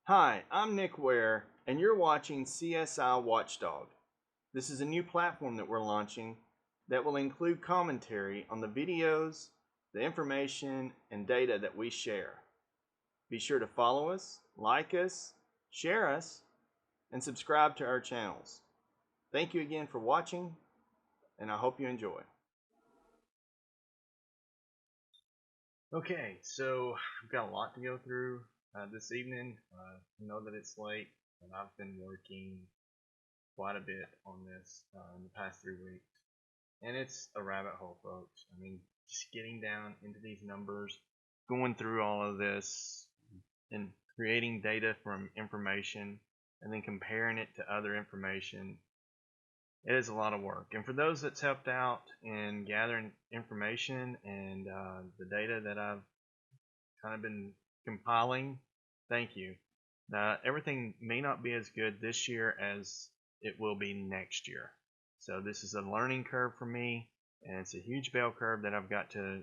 Hi, I'm Nick Ware, and you're watching CSI Watchdog. This is a new platform that we're launching that will include commentary on the videos, the information, and data that we share. Be sure to follow us, like us, share us, and subscribe to our channels. Thank you again for watching, and I hope you enjoy. Okay, so I've got a lot to go through this evening. I know that it's late, and I've been working quite a bit on this in the past 3 weeks. And it's a rabbit hole, folks. I mean, just getting down into these numbers, going through all of this, and creating data from information, and then comparing it to other information. It is a lot of work. And for those that's helped out in gathering information and the data that I've kind of been compiling, thank you. Everything may not be as good this year as it will be next year. So this is a learning curve for me, and it's a huge bell curve that I've got to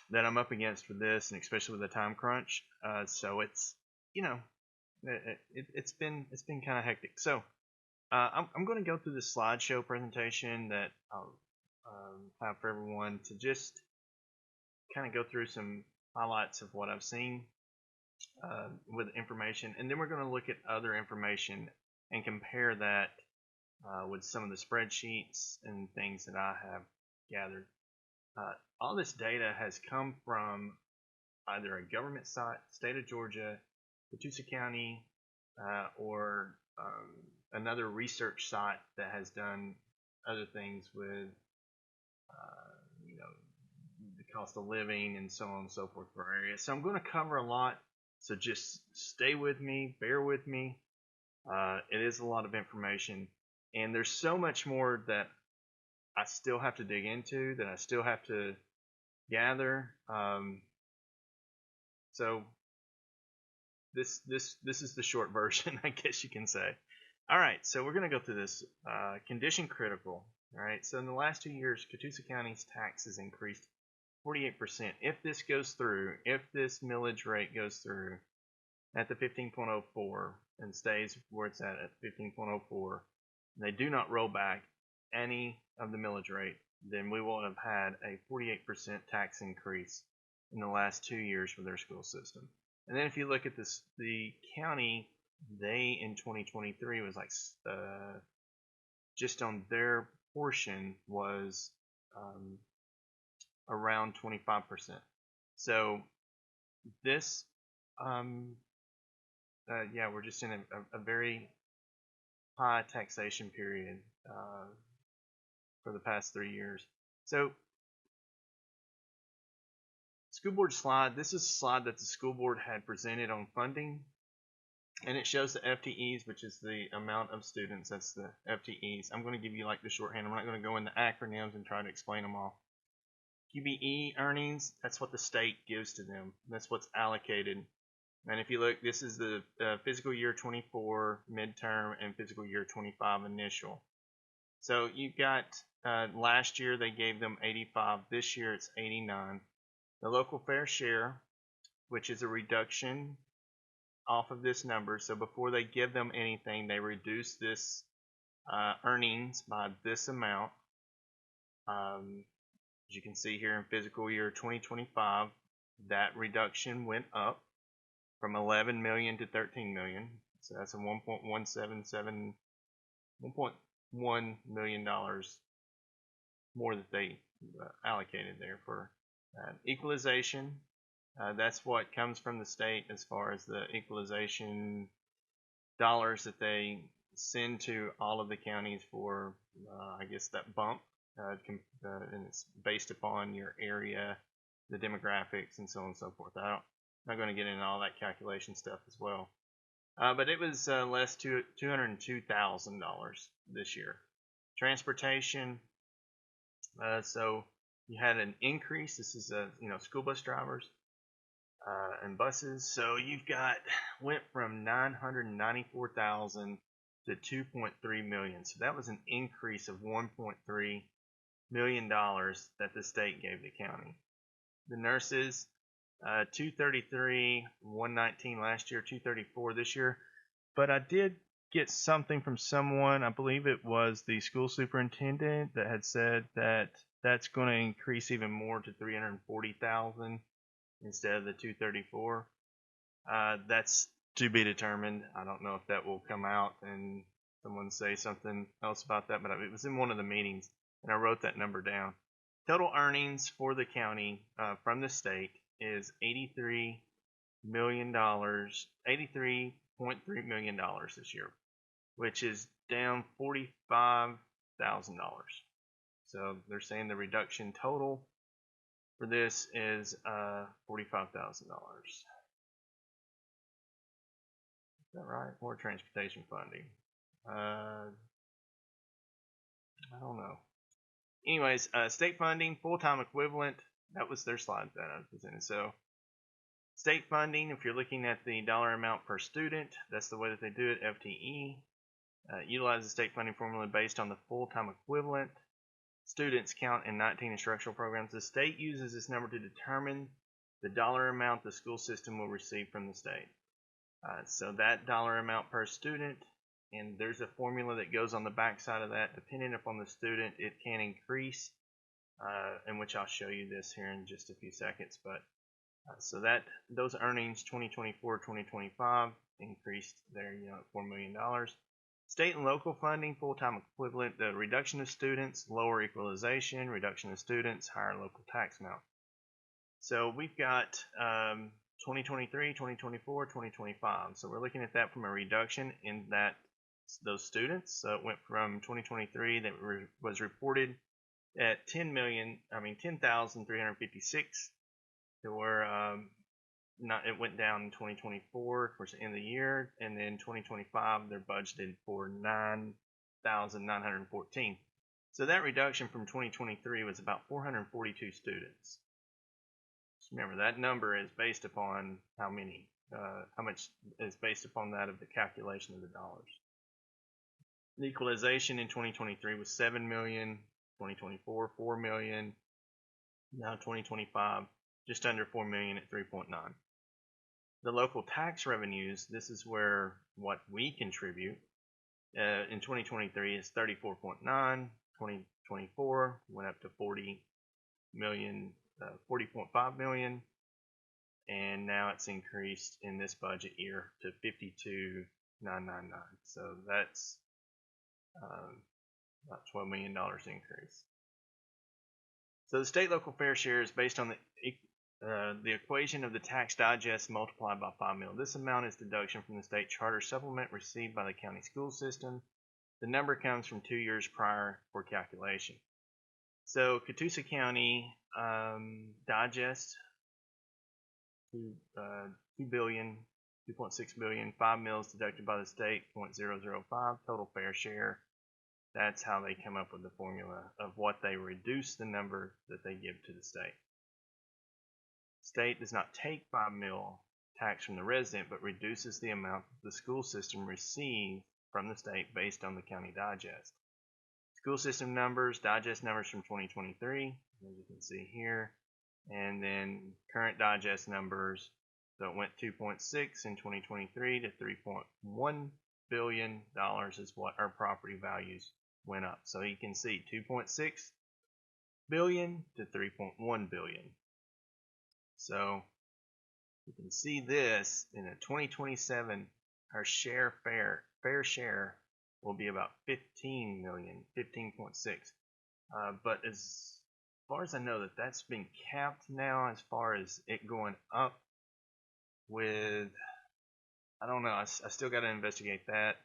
that I'm up against for this, and especially with the time crunch. So it's it's been kind of hectic. So I'm going to go through the slideshow presentation that I'll have for everyone to just kind of go through some highlights of what I've seen with information, and then we're going to look at other information and compare that with some of the spreadsheets and things that I have gathered. All this data has come from either a government site, state of Georgia, Catoosa County, or another research site that has done other things with the cost of living and so on and so forth for our area. So I'm going to cover a lot, so just stay with me, bear with me. It is a lot of information, and there's so much more that I still have to dig into, that I still have to gather. So this is the short version, I guess you can say. All right, so we're going to go through this. Condition critical. All right, so in the last 2 years, Catoosa County's taxes increased 48%. If this goes through, if this millage rate goes through at the 15.04 and stays where it's at 15.04, and they do not roll back any of the millage rate, then we will have had a 48% tax increase in the last 2 years for their school system. And then if you look at this, the county, they in 2023 was like just on their portion was around 25%. So this yeah, we're just in a very high taxation period for the past 3 years. So school board slide, this is a slide that the school board had presented on funding, and it shows the FTEs, which is the amount of students. That's the FTEs. I'm going to give you like the shorthand. I'm not going to go into acronyms and try to explain them all. QBE earnings, that's what the state gives to them. That's what's allocated. And if you look, this is the fiscal year 24 midterm and fiscal year 25 initial. So you've got last year they gave them 85. This year it's 89. The local fair share, which is a reduction off of this number. So before they give them anything, they reduce this earnings by this amount. As you can see here in fiscal year 2025, that reduction went up from 11 million to 13 million. So that's a $1.1 million more that they allocated there for equalization. That's what comes from the state as far as the equalization dollars that they send to all of the counties for, I guess, that bump. And it's based upon your area, the demographics, and so on and so forth. I'm not going to get into all that calculation stuff as well. But it was less to $202,000 this year. Transportation. So you had an increase. This is school bus drivers and buses. So you've got went from 994,000 to 2.3 million. So that was an increase of 1.3 million dollars that the state gave the county. The nurses, 233, 119 last year, 234 this year. But I did get something from someone, I believe it was the school superintendent, that had said that that's going to increase even more to 340,000 instead of the 234. That's to be determined. I don't know if that will come out and someone say something else about that, but it was in one of the meetings, and I wrote that number down. Total earnings for the county from the state is $83 million, $83.3 million this year, which is down $45,000. So they're saying the reduction total for this is $45,000. Is that right? More transportation funding. I don't know. Anyways, state funding, full-time equivalent. That was their slide that I presented. So state funding, if you're looking at the dollar amount per student, that's the way that they do it, FTE. Utilize the state funding formula based on the full-time equivalent students count in 19 instructional programs. The state uses this number to determine the dollar amount the school system will receive from the state. So that dollar amount per student, and there's a formula that goes on the back side of that. Depending upon the student, it can increase, in which I'll show you this here in just a few seconds. But so that those earnings 2024-2025 increased there, at $4 million. State and local funding, full-time equivalent, the reduction of students, lower equalization, reduction of students, higher local tax amount. So we've got 2023, 2024, 2025. So we're looking at that from a reduction in those students. So it went from 2023 that was reported at 10,356 to where it went down in 2024, of course, in the year, and then 2025 they're budgeted for 9,914. So that reduction from 2023 was about 442 students. Just remember, that number is based upon how much is based upon that of the calculation of the dollars. The equalization in 2023 was 7 million, 2024 4 million, now 2025 just under 4 million at 3.9. The local tax revenues, this is where what we contribute, in 2023 is 34.9, 2024 went up to 40 million, 40.5 million, and now it's increased in this budget year to 52,999. So that's about $12 million increase. So the state local fair share is based on the equation of the tax digest multiplied by 5 mil. This amount is deduction from the state charter supplement received by the county school system. The number comes from 2 years prior for calculation. So Catoosa County digest 2 billion, 2.6 billion, 5 mils deducted by the state, 0.005 total fair share. That's how they come up with the formula of what they reduce the number that they give to the state. State does not take 5 mil tax from the resident, but reduces the amount the school system receives from the state based on the county digest. School system numbers, digest numbers from 2023, as you can see here, and then current digest numbers. So it went 2.6 in 2023 to 3.1 billion dollars is what our property values went up. So you can see 2.6 billion to 3.1 billion. So you can see this in a 2027, our fair share will be about 15 million, 15.6. But as far as I know, that's been capped now as far as it going up with, I don't know, I still got to investigate that.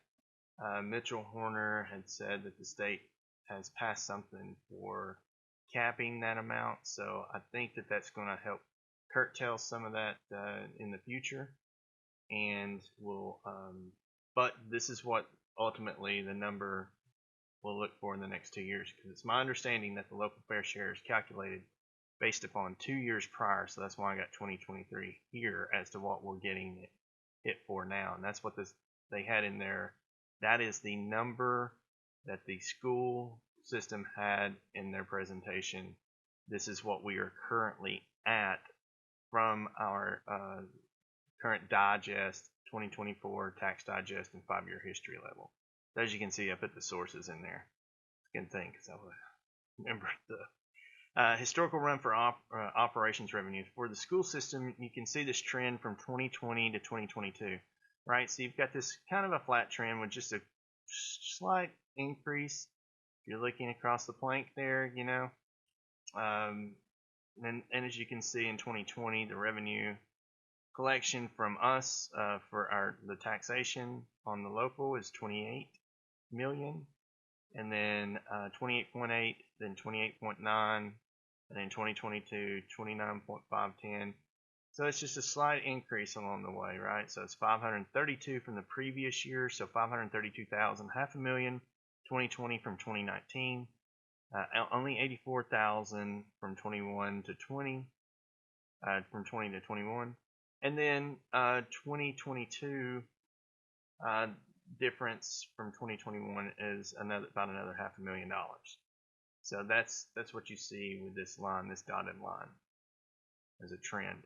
Mitchell Horner had said that the state has passed something for capping that amount, so I think that that's going to help curtail some of that in the future, and will but this is what ultimately the number will look for in the next 2 years, because it's my understanding that the local fair share is calculated based upon 2 years prior, so that's why I got 2023 here as to what we're getting it for now, and that's what they had in there. That is the number that the school system had in their presentation. This is what we are currently at from our current digest 2024 tax digest and 5-year history level. So as you can see, I put the sources in there. Good thing, because I would remember the historical run for operations revenue. For the school system, you can see this trend from 2020 to 2022, right? So you've got this kind of a flat trend with just a slight increase. If you're looking across the plank there, you know. And as you can see in 2020, the revenue collection from us for the taxation on the local is 28 million, and then 28.8, then 28.9, and then 2022 29.510. So it's just a slight increase along the way, right? So it's 532 from the previous year, so 532,000, half a million. 2020 from 2019, only 84,000 from 21 to 20, from 20 to 21. And then 2022 difference from 2021 is about another $500,000. So that's what you see with this line, this dotted line, as a trend.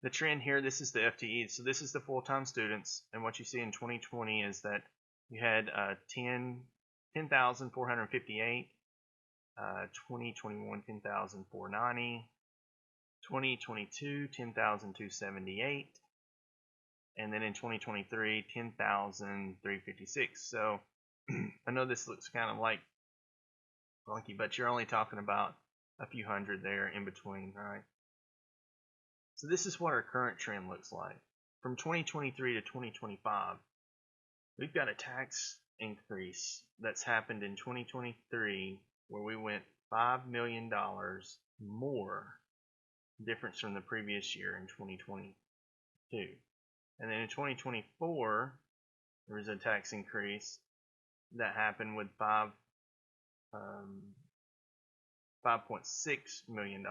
The trend here, this is the FTE, so this is the full-time students, and what you see in 2020 is that you had 10,458, 2021 10,490, 2022 10,278, and then in 2023 10,356. So I know this looks kind of like funky, but you're only talking about a few hundred there in between, right? So this is what our current trend looks like. From 2023 to 2025, we've got a tax increase that's happened in 2023 where we went $5 million more difference from the previous year in 2022. And then in 2024, there was a tax increase that happened with $5.6 million.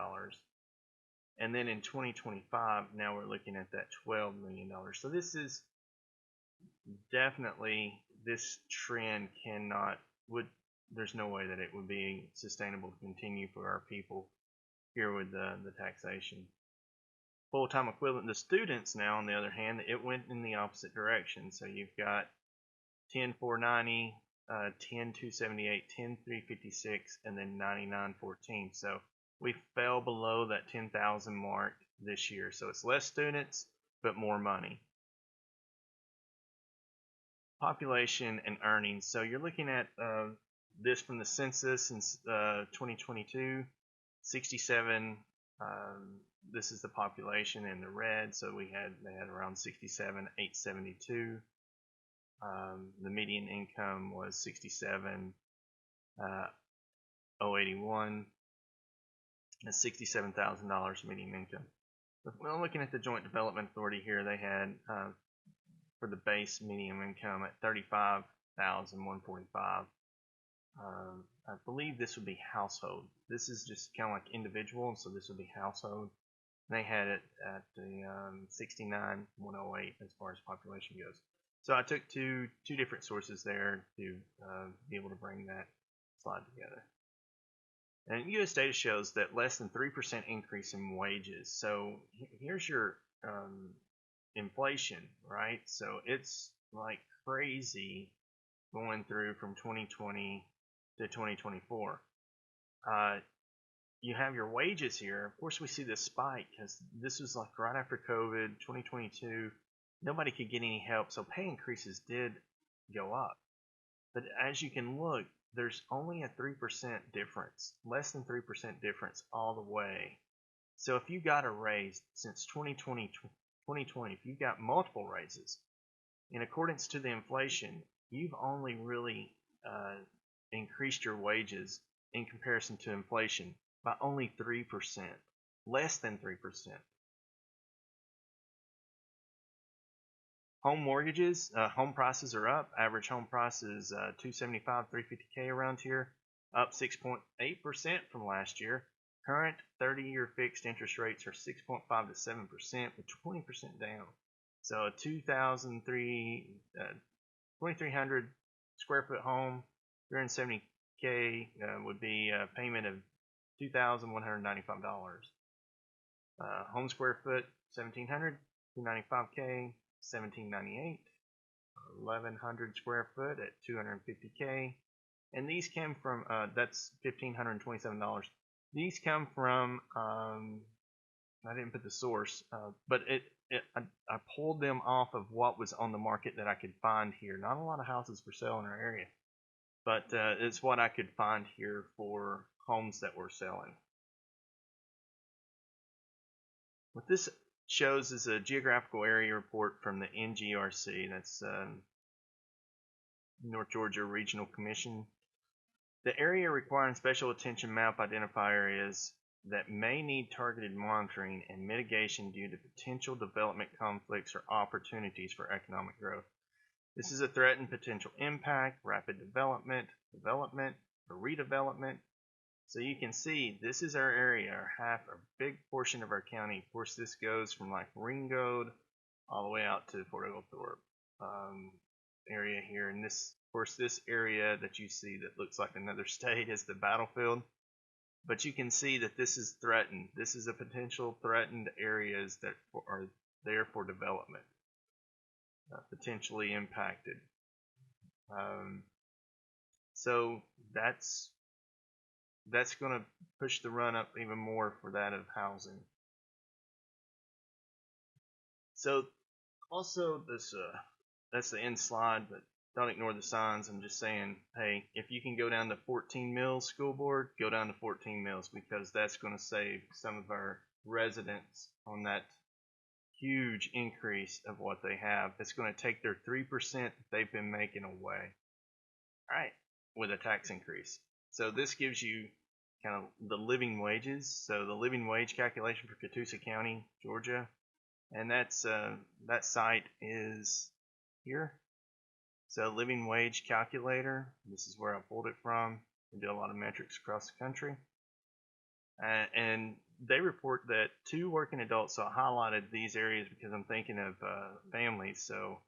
And then in 2025, now we're looking at that $12 million. So this is definitely, this trend there's no way that it would be sustainable to continue for our people here with the taxation. Full-time equivalent, the students now, on the other hand, it went in the opposite direction. So you've got 10,490, 10,278, 10,356, and then 99,14. So we fell below that 10,000 mark this year. So it's less students, but more money. Population and earnings. So you're looking at this from the census in 2022, 67. This is the population in the red. So they had around 67,872. The median income was 67,081. That's $67,000 median income. Well, looking at the Joint Development Authority here, they had for the base median income at $35,145. I believe this would be household. This is just kind of like individual, so this would be household. They had it at the 69,108 as far as population goes. So I took two different sources there to be able to bring that slide together. And U.S. data shows that less than 3% increase in wages. So here's your inflation, right? So it's like crazy going through from 2020 to 2024. You have your wages here. Of course, we see this spike because this was like right after COVID, 2022. Nobody could get any help, so pay increases did go up. But as you can look, there's only a 3% difference, less than 3% difference all the way. So if you got a raise since 2020, if you got multiple raises, in accordance to the inflation, you've only really increased your wages in comparison to inflation by only 3%, less than 3%. Home mortgages, home prices are up. Average home price is 275, 350K around here, up 6.8% from last year. Current 30-year fixed interest rates are 6.5 to 7%, with 20% down. So a 2,300 square foot home, 370K would be a payment of $2,195. Home square foot, 1,700, 295K, 1,798, 1,100 square foot at 250K. And these came from, that's $1,527. These come from, I didn't put the source, but I pulled them off of what was on the market that I could find here. Not a lot of houses for sale in our area, but it's what I could find here for homes that were selling. What this shows is a geographical area report from the NGRC. That's North Georgia Regional Commission. The area requiring special attention map identify areas that may need targeted monitoring and mitigation due to potential development conflicts or opportunities for economic growth. This is a threatened potential impact, rapid development, or redevelopment. So you can see this is our area, a big portion of our county. Of course, this goes from like Ringgold all the way out to Fort Oglethorpe area here. And this, of course, this area that you see that looks like another state is the battlefield. But you can see that this is threatened. This is a potential threatened areas that are there for development, potentially impacted. So that's going to push the run up even more for that of housing. So also this, that's the end slide, but don't ignore the signs. I'm just saying, hey, if you can go down to 14 mills school board, go down to 14 mills, because that's going to save some of our residents on that huge increase of what they have. It's going to take their 3% that they've been making away, all right, with a tax increase. So this gives you kind of the living wages. So the living wage calculation for Catoosa County, Georgia, and that's that site is here. So living wage calculator, this is where I pulled it from. We do a lot of metrics across the country. And they report that 2 working adults, so I highlighted these areas because I'm thinking of families. So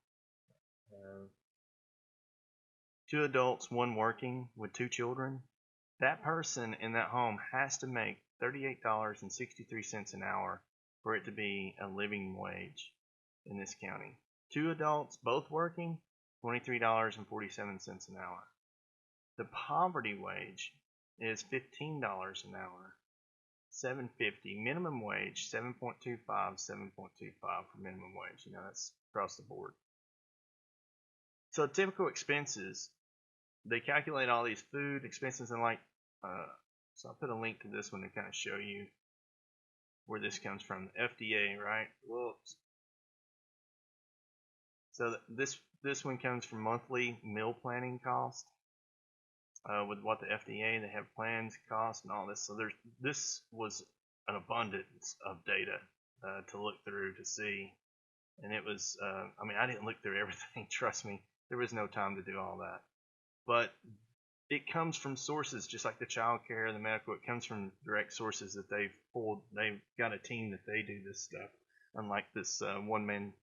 2 adults, 1 working with 2 children. That person in that home has to make $38.63 an hour for it to be a living wage in this county. 2 adults, both working, $23.47 an hour. The poverty wage is $15 an hour, $7.50. Minimum wage, 7.25, 7.25 for minimum wage. You know, that's across the board. So typical expenses, they calculate all these food expenses and like, so I'll put a link to this one to kind of show you where this comes from. The FDA, right? Whoops. So this one comes from monthly meal planning cost. With what the FDA, they have plans, cost, and all this. So this was an abundance of data to look through to see, and it was. I mean, I didn't look through everything. Trust me, there was no time to do all that. But it comes from sources just like the child care, the medical. It comes from direct sources that they've pulled. They've got a team that they do this stuff. Unlike this one-man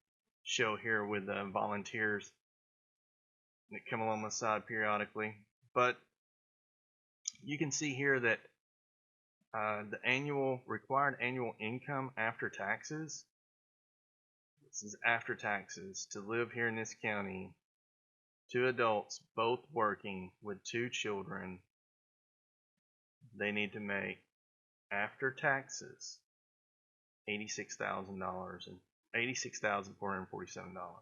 show here with volunteers that come along my side periodically. But you can see here that the required annual income after taxes, this is after taxes, to live here in this county, 2 adults, both working with 2 children, they need to make, after taxes, $86,000 and $86,447.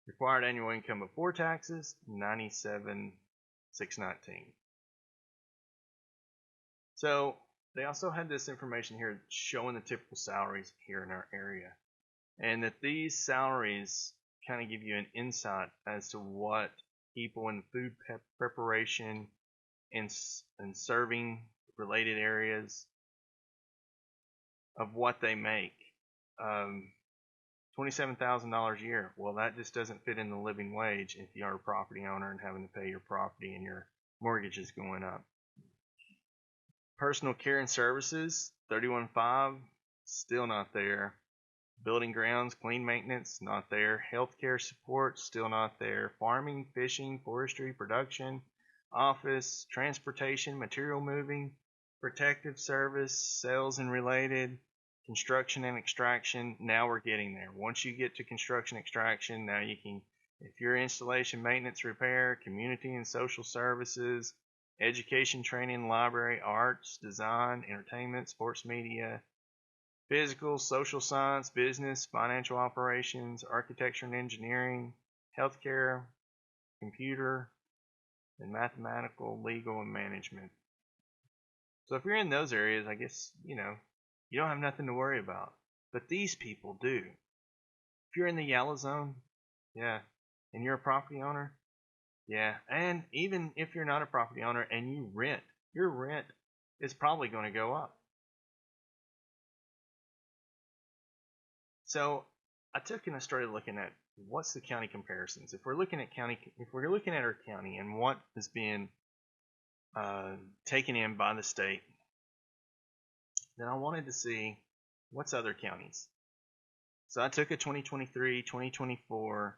Required annual income before taxes, $97,619. So they also had this information here showing the typical salaries here in our area, and that these salaries kind of give you an insight as to what people in food preparation and serving related areas of what they make. $27,000 a year. Well, that just doesn't fit in the living wage if you are a property owner and having to pay your property and your mortgage is going up. Personal care and services, $31,500, still not there. Building grounds, clean maintenance, not there. Healthcare support, still not there. Farming, fishing, forestry, production, office, transportation, material moving, protective service, sales and related, construction and extraction, now we're getting there. Once you get to construction extraction, now you can, if you're installation, maintenance, repair, community and social services, education, training, library, arts, design, entertainment, sports media, physical, social science, business, financial operations, architecture and engineering, healthcare, computer, and mathematical, legal, and management. So if you're in those areas, I guess, you don't have nothing to worry about. But these people do. If you're in the yellow zone, yeah, and you're a property owner, yeah, and even if you're not a property owner and you rent, your rent is probably going to go up. So I took and I started looking at what's the county comparisons. If we're looking at our county and what is being taken in by the state, then I wanted to see what's other counties. So I took a 2023, 2024,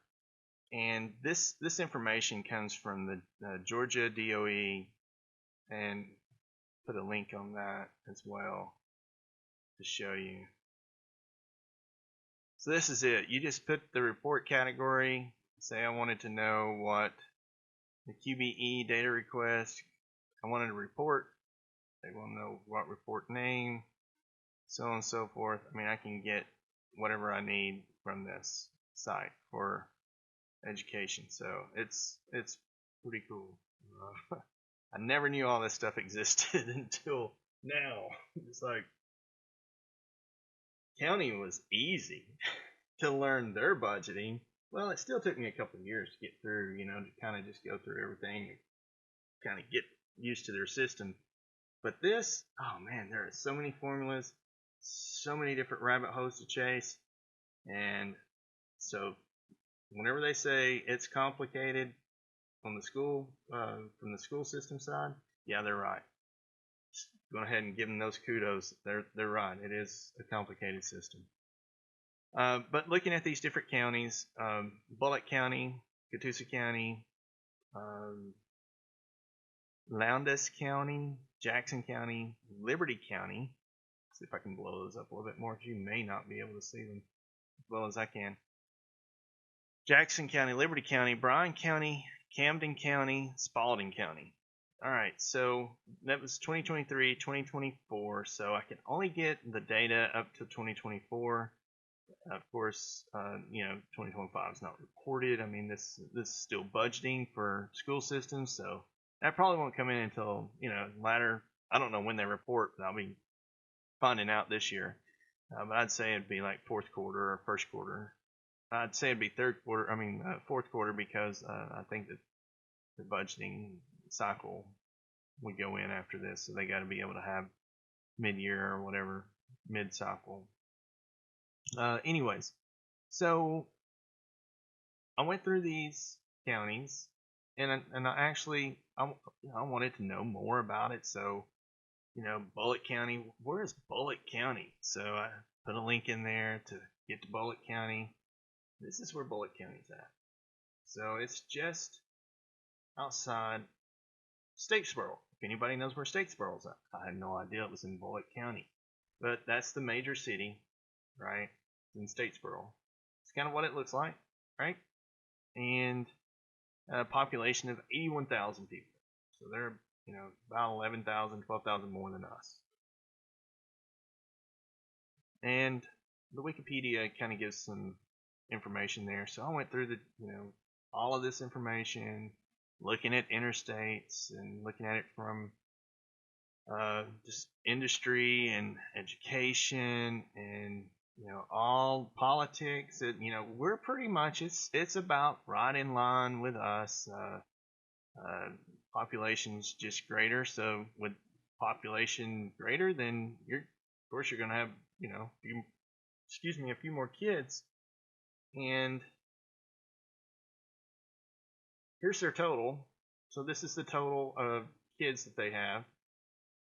and this information comes from the Georgia DOE, and put a link on that as well to show you. So this is it. You just put the report category, say I wanted to know what the QBE data request, I wanted a report, they want to know what report name, so on and so forth. I mean, I can get whatever I need from this site for education, so it's pretty cool. I never knew all this stuff existed until now. It's like, county was easy to learn their budgeting. Well, it still took me a couple of years to get through, to kind of just go through everything and kind of get used to their system. But this, oh man, there are so many formulas, so many different rabbit holes to chase. And so whenever they say it's complicated on the school, from the school system side, yeah, they're right. Just go ahead and give them those kudos. They're right. It is a complicated system. But looking at these different counties, Bullock County, Catoosa County, Lowndes County, Jackson County, Liberty County. Let's see if I can blow those up a little bit more, because you may not be able to see them as well as I can. Jackson County, Liberty County, Bryan County, Camden County, Spalding County. All right, so that was 2023, 2024. So I can only get the data up to 2024. Of course, 2025 is not reported. I mean, this is still budgeting for school systems, so that probably won't come in until latter. I don't know when they report, but I'll be finding out this year. But I'd say it'd be like fourth quarter or first quarter. I'd say it'd be fourth quarter, because I think that the budgeting cycle would go in after this, so they got to be able to have mid-year or whatever, mid-cycle. Anyways, so I went through these counties, and I wanted to know more about it. So, Bullock County, where is Bullock County? So I put a link in there to get to Bullock County. This is where Bullock County's at. So it's just outside Statesboro. If anybody knows where Statesboro's at, I had no idea it was in Bullock County, but that's the major city, right? In Statesboro. It's kind of what it looks like, right? And a population of 81,000 people. So they're, about 11,000, 12,000 more than us. And the Wikipedia kind of gives some information there. So I went through all of this information, looking at interstates and looking at it from just industry and education and all politics. We're pretty much, it's about right in line with us. Population's just greater, so with population greater, then of course you're gonna have a few more kids. And here's their total. So this is the total of kids that they have,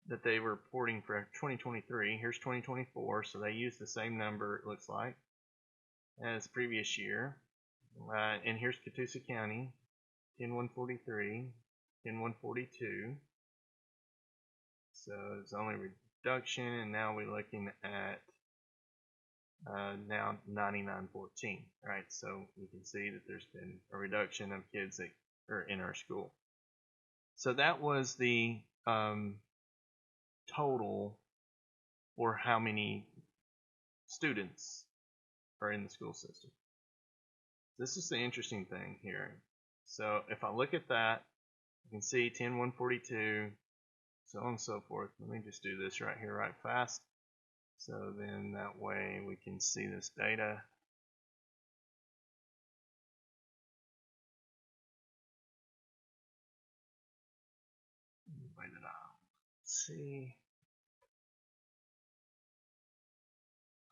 that they were reporting for 2023. Here's 2024, so they use the same number, it looks like, as previous year. And here's Catoosa County, 10,143, 10,142. So it's only reduction, and now we're looking at now 9914, right? So you can see that there's been a reduction of kids that are in our school. So that was the total for how many students are in the school system. This is the interesting thing here. So if I look at that, you can see 10,142, so on and so forth. Let me just do this right here right fast. So then that way we can see this data. Wait a minute. See.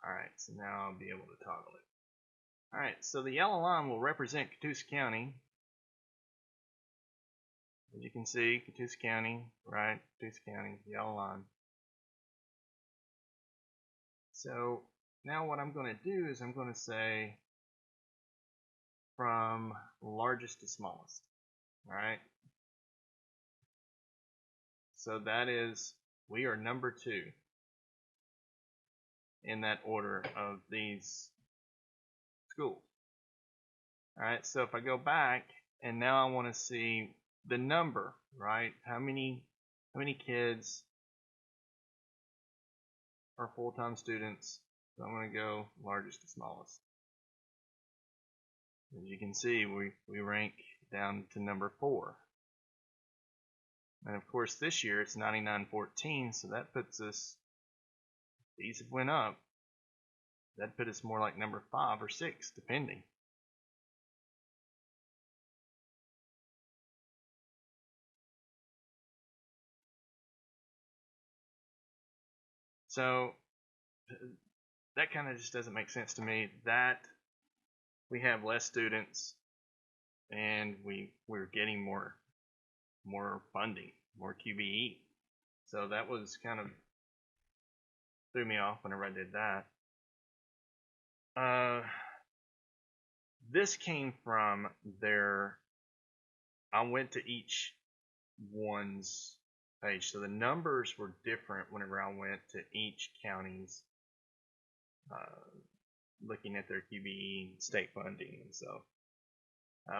Alright, so now I'll be able to toggle it. Alright, so the yellow line will represent Catoosa County. As you can see, Catoosa County, right? Catoosa County, yellow line. So now what I'm going to do is I'm going to say from largest to smallest. Alright? So that is, we are number 2 in that order of these schools. Alright, so if I go back and now I want to see the number, right? How many kids are full-time students? So I'm going to go largest to smallest. As you can see, we rank down to number 4. And of course this year it's 9914, so that puts us, these have went up, that put us more like number 5 or 6 depending. So that kind of just doesn't make sense to me, that we have less students and we're getting more funding, more QBE. So that was kind of threw me off whenever I did that. This came from I went to each one's page, so the numbers were different whenever I went to each county's looking at their QBE and state funding and so.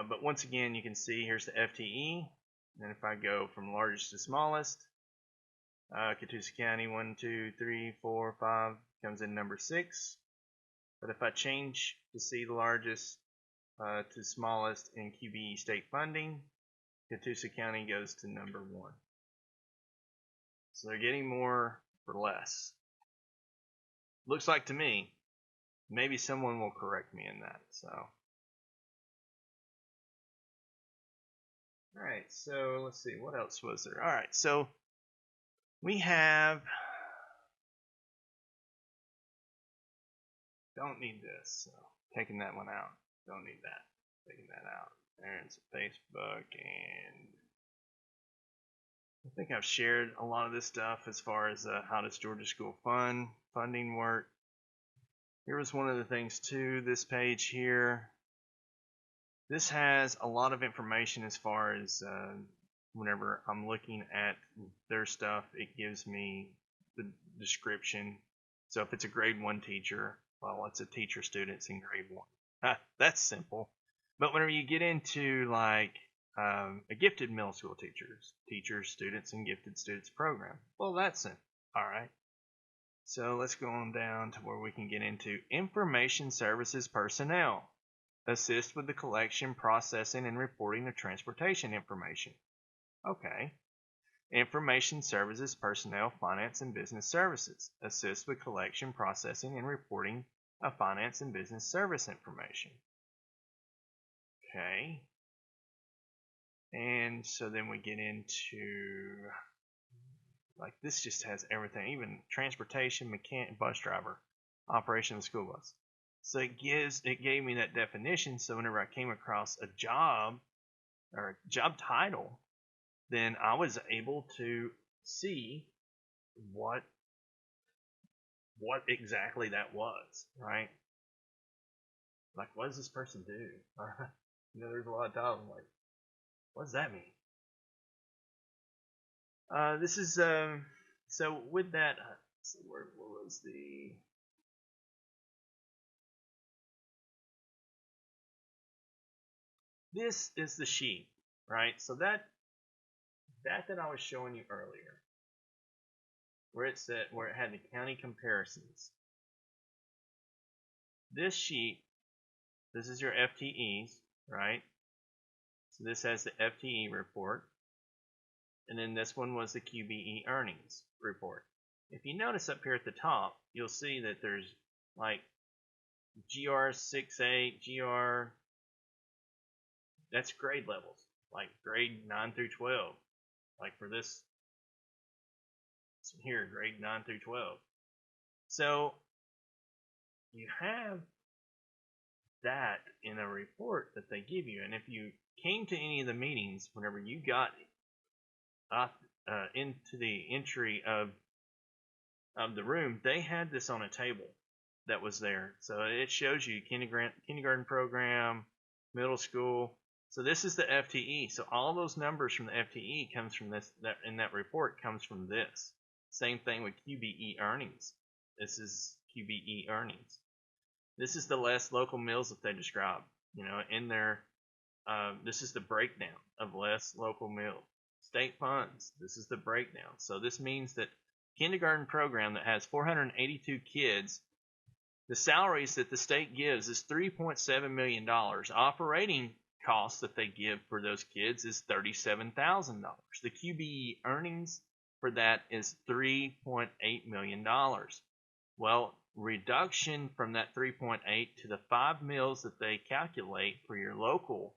But once again, you can see here's the FTE, and if I go from largest to smallest, Catoosa County 1, 2, 3, 4, 5 comes in number 6. But if I change to see the largest to smallest in QBE state funding, Catoosa County goes to number 1. So they're getting more for less. Looks like to me. Maybe someone will correct me in that. So, all right. So let's see. What else was there? All right. So we have. Don't need this. So taking that one out. Don't need that. Taking that out. There's Facebook, and I think I've shared a lot of this stuff as far as how does Georgia School funding work. Here was one of the things too. This page here. This has a lot of information as far as whenever I'm looking at their stuff, it gives me the description. So if it's a grade 1 teacher, well, it's a teacher students in grade 1. That's simple. But whenever you get into like a gifted middle school teachers, students, and gifted students program, well, that's simple. All right. So let's go on down to where we can get into information services personnel. Assist with the collection, processing, and reporting of transportation information. Okay. Information services personnel, finance, and business services. Assist with collection, processing, and reporting of finance and business service information. Okay. And so then we get into, like, this just has everything, even transportation, mechanic, bus driver, operation of the school bus. So it gave me that definition. So whenever I came across a job or a job title, then I was able to see what exactly that was, right? Like, what does this person do? There's a lot of titles. I'm like, what does that mean? This is so with that. So where was the? This is the sheet, right? So that I was showing you earlier, where it said where it had the county comparisons. This sheet, this is your FTEs, right? So this has the FTE report, and then this one was the QBE earnings report. If you notice up here at the top, you'll see that there's like GR 6A, GR, that's grade levels, like grade 9 through 12. Like for this here, grade 9 through 12. So you have that in a report that they give you, and if you came to any of the meetings, whenever you got into the entry of the room, they had this on a table that was there. So it shows you kindergarten program, middle school. So this is the FTE. So all those numbers from the FTE comes from this. That in that report comes from this. Same thing with QBE earnings. This is QBE earnings. This is the less local meals that they describe. You know, in there, this is the breakdown of less local meals. State funds. This is the breakdown. So this means that kindergarten program that has 482 kids, the salaries that the state gives is $3.7 million. Operating costs that they give for those kids is $37,000. The QBE earnings for that is $3.8 million. Well, reduction from that 3.8 to the 5 meals that they calculate for your local,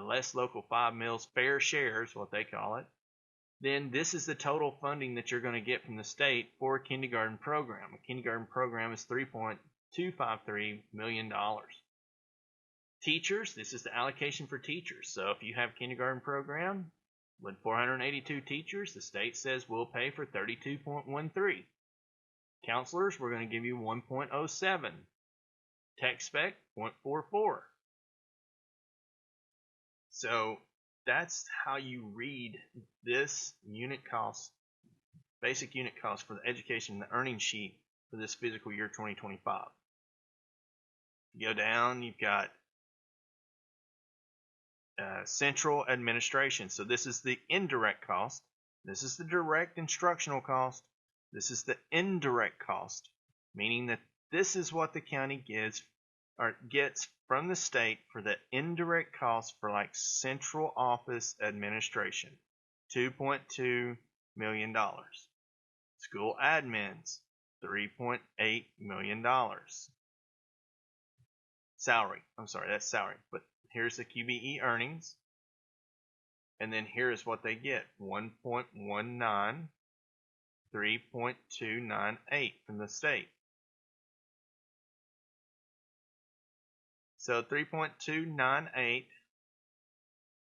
less local 5 meals, fair shares, what they call it, then this is the total funding that you're going to get from the state for a kindergarten program. A kindergarten program is $3.253 million. Teachers, this is the allocation for teachers. So if you have a kindergarten program with 482 teachers, the state says we'll pay for 32.13. Counselors, we're going to give you 1.07. Tech spec, 0.44. So that's how you read this unit cost, basic unit cost for the education, the earnings sheet for this fiscal year 2025. You go down, you've got central administration. So this is the indirect cost. This is the direct instructional cost. This is the indirect cost, meaning that this is what the county gets from the state for the indirect cost for like central office administration, $2.2 million. School admins, $3.8 million. Salary, I'm sorry, that's salary, but here's the QBE earnings, and then here's what they get, 1.19, 3.298 from the state. So 3.298,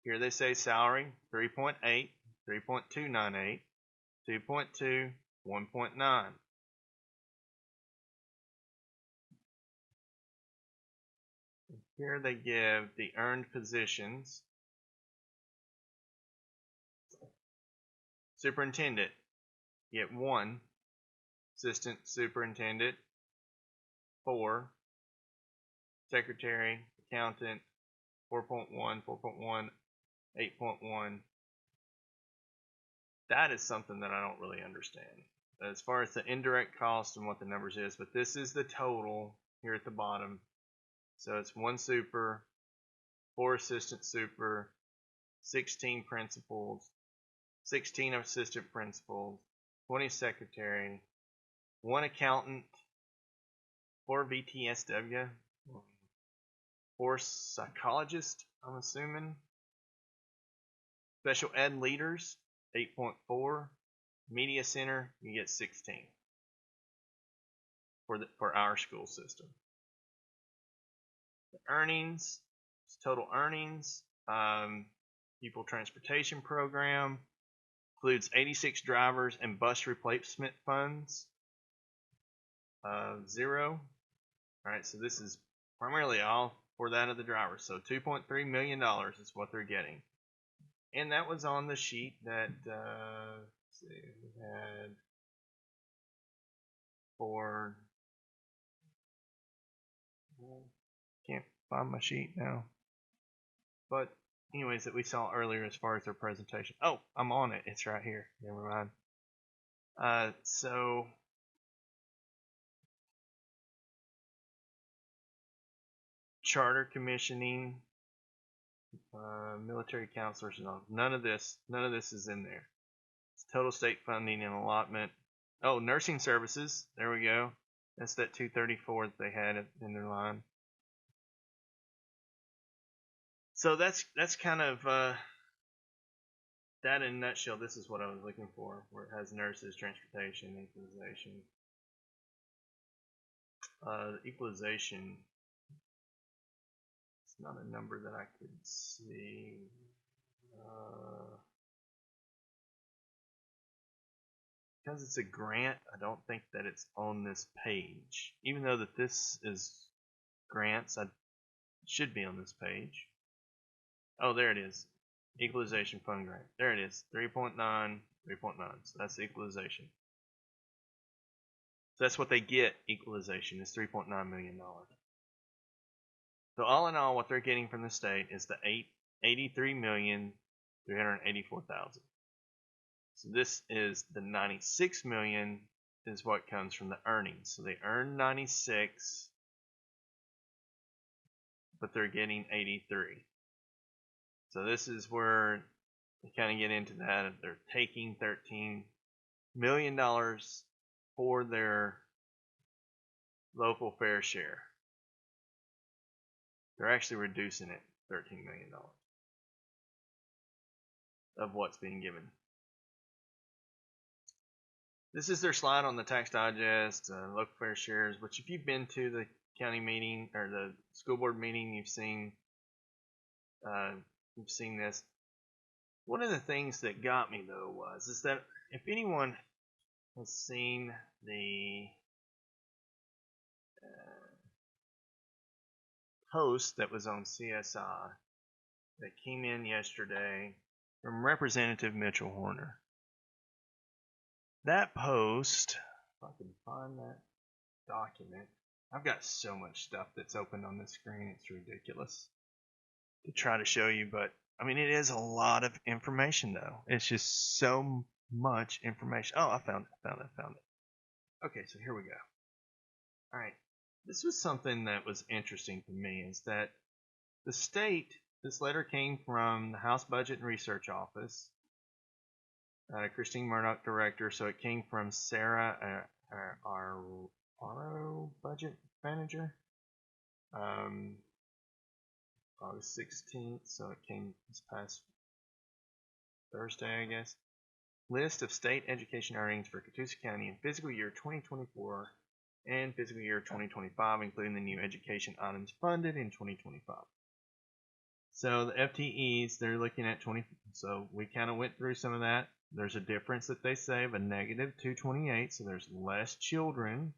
here they say salary, 3.8, 3.298, 2.2, 1.9. Here they give the earned positions. Superintendent, you get 1. Assistant superintendent, 4. Secretary, accountant, 4.1, 4.1, 8.1. That is something that I don't really understand as far as the indirect cost and what the numbers is, but this is the total here at the bottom. So it's 1 super, 4 assistant super, 16 principals, 16 assistant principals, 20 secretary, 1 accountant, 4 VTSW, 4 psychologists, I'm assuming, special ed leaders, 8.4, media center, you get 16 for our school system. The earnings, total earnings, pupil transportation program, includes 86 drivers and bus replacement funds, 0. All right, so this is primarily all for that of the drivers. So $2.3 million is what they're getting. And that was on the sheet that let's see, we had for, can't find my sheet now. But anyways, that we saw earlier as far as their presentation. Oh, I'm on it. It's right here. Never mind. So charter commissioning, military counselors, and all. None of this is in there. It's total state funding and allotment. Oh, nursing services. There we go. That's that 234 that they had in their line. So that's kind of that in a nutshell. This is what I was looking for, where it has nurses, transportation, equalization. Equalization. It's not a number that I could see. Because it's a grant, I don't think that it's on this page. Even though that this is grants, it should be on this page. Oh, there it is. Equalization fund grant. There it is. 3.9, 3.9. So that's the equalization. So that's what they get, equalization, is $3.9 million. So all in all, what they're getting from the state is the $83,384,000. So this is the 96 million is what comes from the earnings. So they earn 96, but they're getting 83. So this is where we kind of get into that. They're taking $13 million for their local fair share. They're actually reducing it $13 million of what's being given. This is their slide on the tax digest, local fair shares, which if you've been to the county meeting or the school board meeting, you've seen this. One of the things that got me though is that if anyone has seen the post that was on CSI that came in yesterday from Representative Mitchell Horner. That post, if I can find that document, I've got so much stuff that's opened on this screen, it's ridiculous to try to show you, but I mean, it is a lot of information though. It's just so much information. Oh, I found it. Okay, so here we go. All right, this was something that was interesting to me, is that the state, this letter came from the House Budget and Research Office, Christine Murdoch, director, so it came from Sarah, our budget manager, August 16th, so it came this past Thursday, I guess. List of state education earnings for Catoosa County in fiscal year 2024 and fiscal year 2025, including the new education items funded in 2025. So the FTEs, they're looking at 20. So we kind of went through some of that. There's a difference that they say of a negative 228. So there's less children.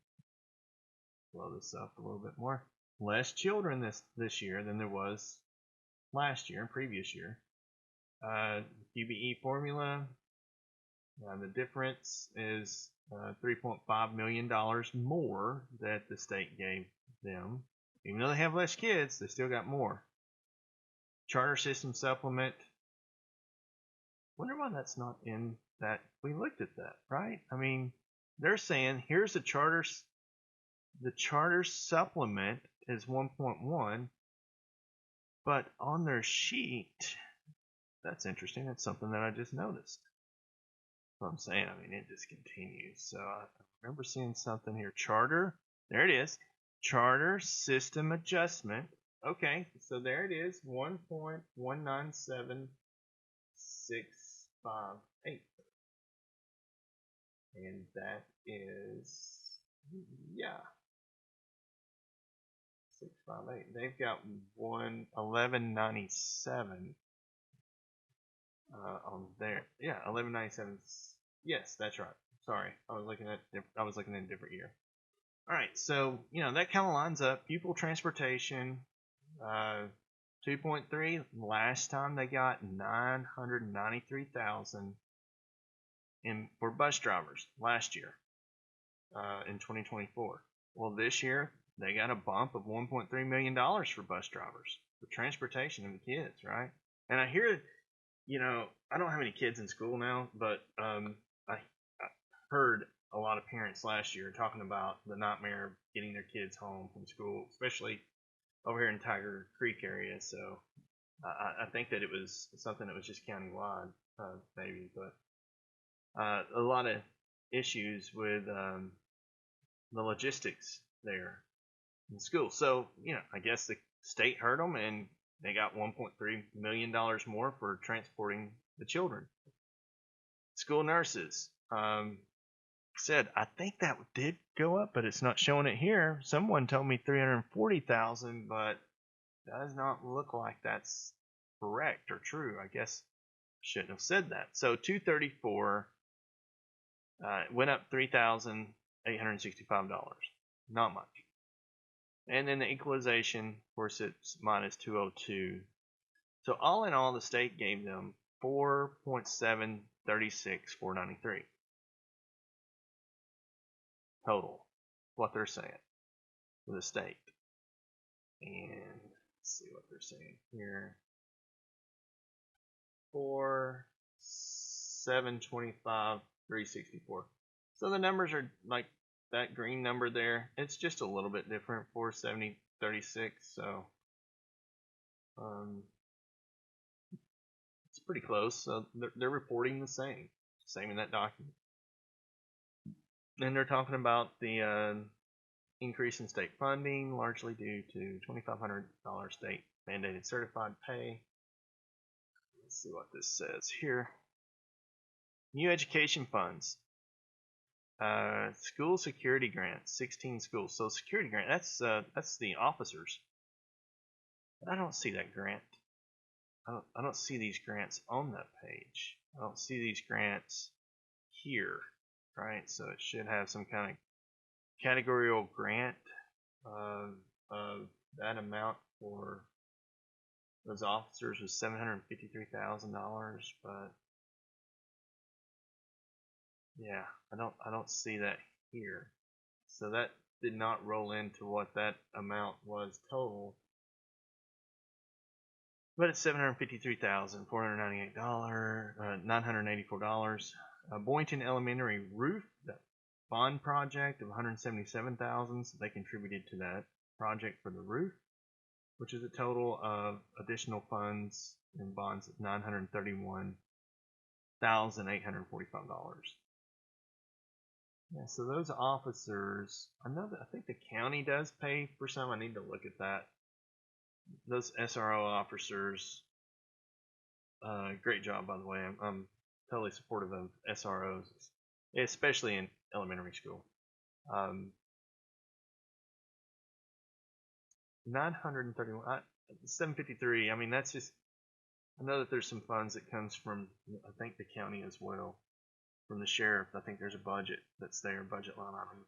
Blow this up a little bit more. Less children this year than there was last year and previous year. QBE formula. The difference is $3.5 million more that the state gave them. Even though they have less kids, they still got more. Charter system supplement. Wonder why that's not in that. We looked at that, right? I mean, they're saying here's the charter. The charter supplement is 1.1, but on their sheet, that's interesting. That's something that I just noticed. What I'm saying, I mean, it just continues. So I remember seeing something here. Charter, there it is. Charter system adjustment. Okay, so there it is, 1.197658. And that is, yeah, 658. They've got 1197 on there. Yeah, 1197. Yes, that's right. Sorry, I was looking at a different year. All right, so that kind of lines up. Pupil transportation, 2.3. Last time they got 993,000 for bus drivers last year, in 2024. Well, this year they got a bump of $1.3 million for bus drivers. the transportation of the kids, right? And I hear, I don't have any kids in school now, but I heard a lot of parents last year talking about the nightmare of getting their kids home from school, especially over here in Tiger Creek area. So I think that it was something that was just countywide, maybe, but a lot of issues with the logistics there in school. So, I guess the state heard them and they got $1.3 million more for transporting the children. School nurses. Said, I think that did go up, but it's not showing it here. Someone told me 340,000, but does not look like that's correct or true. I guess I shouldn't have said that. So 234 went up $3,865. Not much. And then the equalization, of course, it's minus 202. So all in all, the state gave them 4.736493 total. What they're saying for the state. And let's see what they're saying here. 4,725,364. So the numbers are like that green number there. It's just a little bit different, 470.36. So it's pretty close. So they're reporting the same in that document. And they're talking about the increase in state funding, largely due to $2,500 state mandated certified pay. Let's see what this says here. New education funds. School security grants, 16 schools. So security grant, that's the officers. I don't see that grant. I don't see these grants on that page. I don't see these grants here, right? So it should have some kind of categorical grant of that amount for those officers was $753,000, but yeah, I don't see that here. So that did not roll into what that amount was total. But it's $753,498, $984. Boynton Elementary roof bond project of $177,000. So they contributed to that project for the roof, which is a total of additional funds and bonds of $931,845. Yeah, so those officers, I think the county does pay for some. I need to look at that. Those SRO officers, great job, by the way. I'm totally supportive of SROs, especially in elementary school. 931, 753. I mean, that's just. I know that there's some funds that comes from, I think, the county as well, from the sheriff. I think there's a budget that's there, budget line item.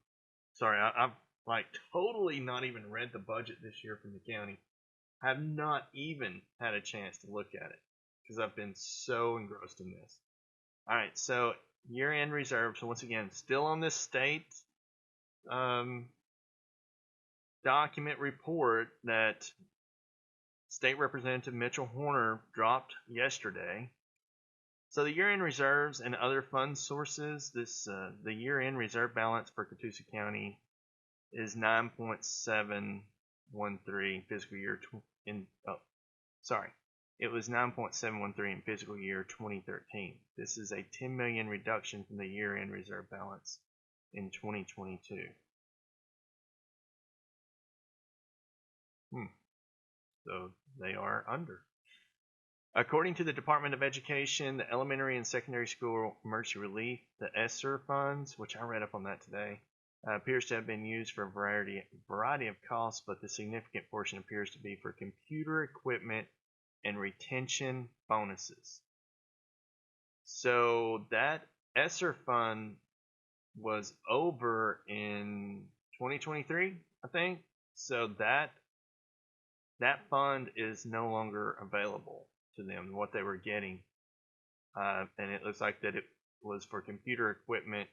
Sorry, I've like totally not even read the budget this year from the county. I have not even had a chance to look at it because I've been so engrossed in this. All right, so year-end reserves. So once again, still on this state document report that State Representative Mitchell Horner dropped yesterday. So the year-end reserves and other fund sources. The year-end reserve balance for Catoosa County is 9.713 fiscal year it was 9.713 in fiscal year 2013. This is a $10 million reduction from the year-end reserve balance in 2022. So they are under. According to the Department of Education, the elementary and secondary school emergency relief, the ESSER funds, which I read up on that today, appears to have been used for a variety of costs, but the significant portion appears to be for computer equipment and retention bonuses. So that ESSER fund was over in 2023, I think. So that fund is no longer available to them, what they were getting. And it looks like that it was for computer equipment,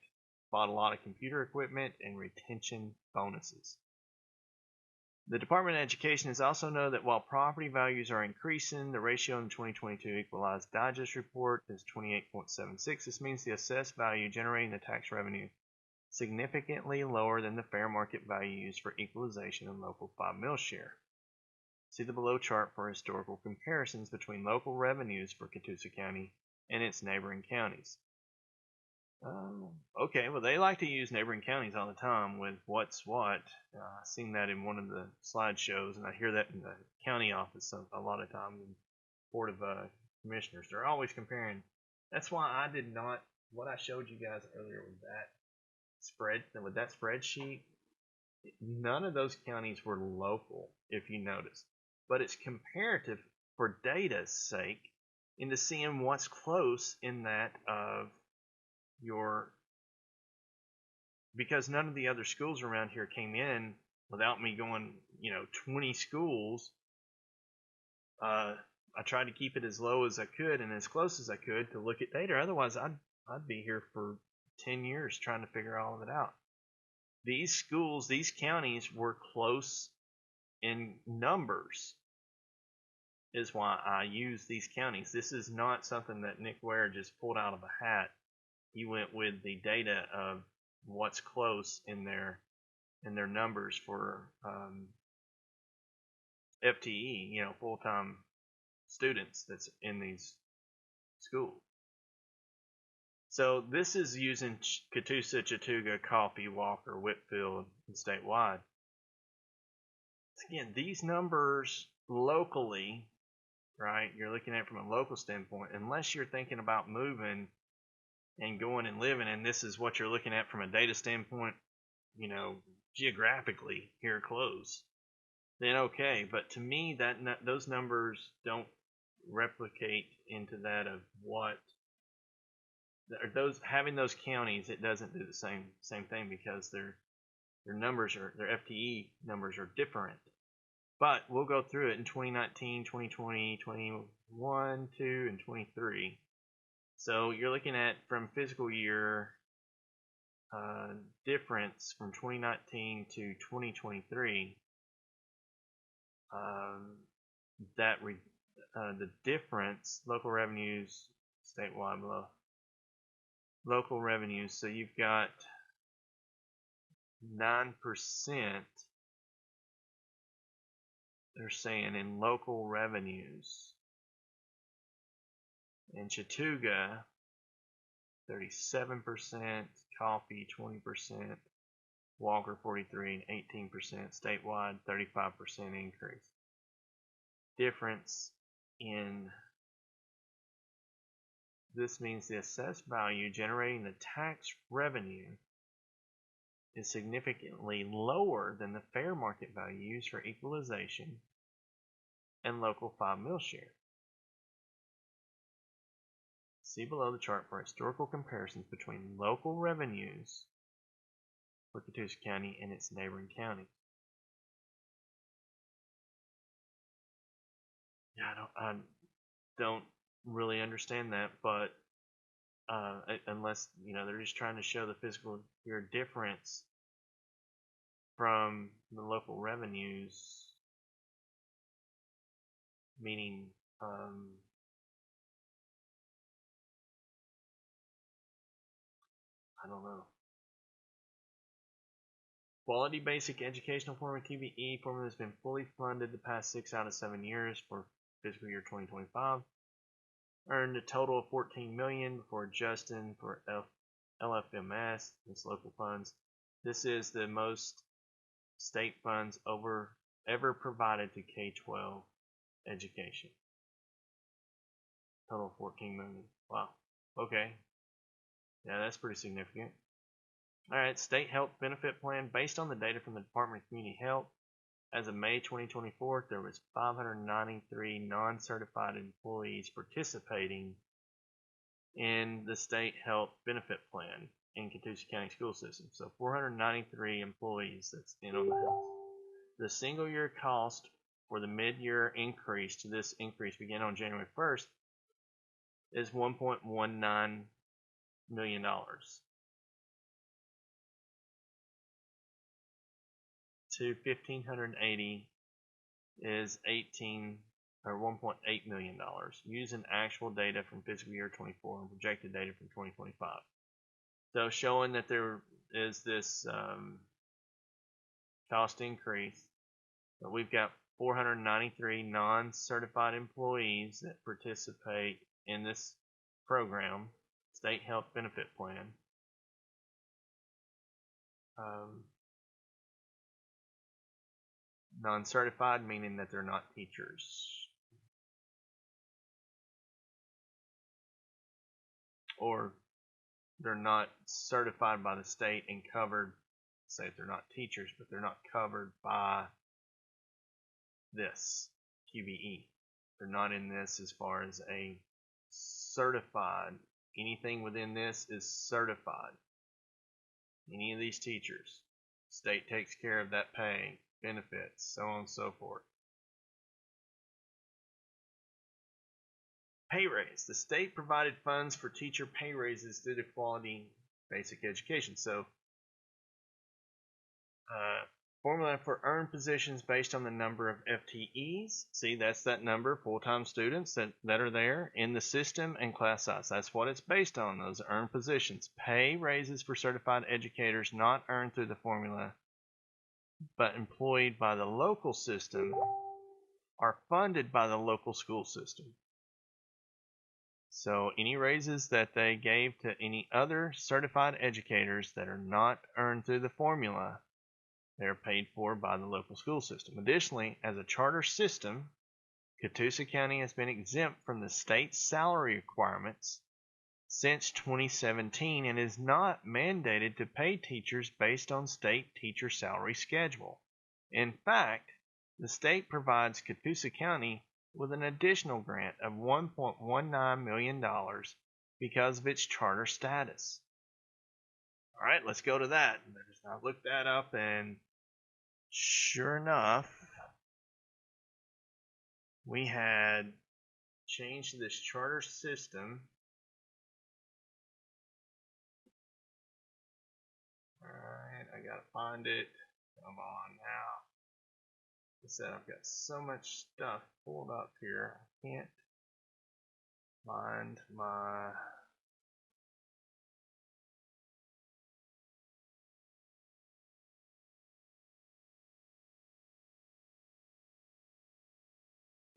bought a lot of computer equipment and retention bonuses. The Department of Education has also noted that while property values are increasing, the ratio in the 2022 Equalized Digest report is 28.76. This means the assessed value generating the tax revenue significantly lower than the fair market value used for equalization and local 5 mil share. See the below chart for historical comparisons between local revenues for Catoosa County and its neighboring counties. Okay, well, they like to use neighboring counties all the time with what's what. I've seen that in one of the slideshows, and I hear that in the county office a lot of times in Board of Commissioners. They're always comparing. That's why I did not, what I showed you guys earlier with that spreadsheet, none of those counties were local, if you notice. But it's comparative for data's sake into seeing what's close in that of because none of the other schools around here came in without me going, 20 schools. I tried to keep it as low as I could and as close as I could to look at data. Otherwise, I'd be here for 10 years trying to figure all of it out. These schools, these counties were close in numbers, is why I use these counties. This is not something that Nick Ware just pulled out of a hat. He went with the data of what's close in their numbers for FTE, full-time students that's in these schools. So this is using Catoosa, Chattooga, Coffee, Walker, Whitfield, and statewide. Again, these numbers locally, right? You're looking at it from a local standpoint, unless you're thinking about moving and going and living, and this is what you're looking at from a data standpoint, geographically here close, then okay. But to me, those numbers don't replicate into that of what having those counties. It doesn't do the same thing because their numbers their FTE numbers are different. But we'll go through it in 2019, 2020, 21, 2, and 23. So you're looking at from fiscal year difference from 2019 to 2023. The difference, local revenues, statewide below. Local revenues, so you've got 9%, they're saying, in local revenues. In Chattooga, 37%, Coffee 20%, Walker 43% and 18%, statewide 35% increase. Difference in this means the assessed value generating the tax revenue is significantly lower than the fair market value used for equalization and local 5 mil share. See below the chart for historical comparisons between local revenues for Catoosa County and its neighboring counties. Yeah, I don't really understand that, but unless they're just trying to show the fiscal year difference from the local revenues, meaning I don't know. Quality Basic Educational Formula QBE formula has been fully funded the past 6 out of 7 years for fiscal year 2025. Earned a total of $14 million before adjusting for LFMS, its local funds. This is the most state funds ever provided to K-12 education. Total of $14 million. Wow. Okay. Yeah, that's pretty significant. Alright, State Health Benefit Plan. Based on the data from the Department of Community Health, as of May 2024, there was 593 non-certified employees participating in the State Health Benefit Plan in Catoosa County School System. So 493 employees that's in on the health. The single year cost for the mid-year increase to this increase began on January 1st is $1.19 million. to 1,580 is 18 or $1.8 million using actual data from fiscal year 24 and projected data from 2025. So showing that there is this cost increase. But we've got 493 non-certified employees that participate in this program, State Health Benefit Plan. Non-certified meaning that they're not teachers. Or they're not certified by the state and covered, say they're not teachers, but they're not covered by this QBE. They're not in this as far as a certified. Anything within this is certified. Any of these teachers. State takes care of that pay, benefits, so on and so forth. Pay raise. The state provided funds for teacher pay raises through the quality basic education. So, formula for earned positions based on the number of FTEs. See, that's that number, full-time students that are there in the system and class size. That's what it's based on, those earned positions. Pay raises for certified educators not earned through the formula but employed by the local system are funded by the local school system. So any raises that they gave to any other certified educators that are not earned through the formula, they're paid for by the local school system. Additionally, as a charter system, Catoosa County has been exempt from the state salary requirements since 2017 and is not mandated to pay teachers based on state teacher salary schedule. In fact, the state provides Catoosa County with an additional grant of $1.19 million because of its charter status. All right, let's go to that. I looked that up, and sure enough, we had changed this charter system. Alright, I gotta find it. Come on now. I said I've got so much stuff pulled up here. I can't find my...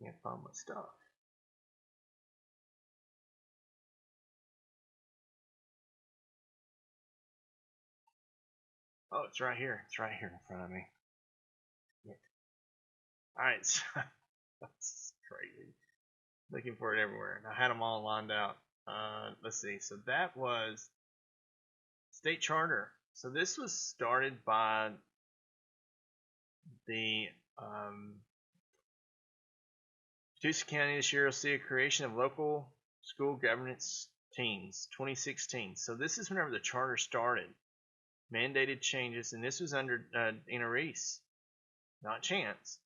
Can't find my stuff. Oh, it's right here. It's right here in front of me. Alright, so that's crazy. Looking for it everywhere. And I had them all lined out. Let's see. So that was state charter. So this was started by the Catoosa County this year will see a creation of local school governance teams, 2016. So this is whenever the charter started. Mandated changes, and this was under Reese, not Chance.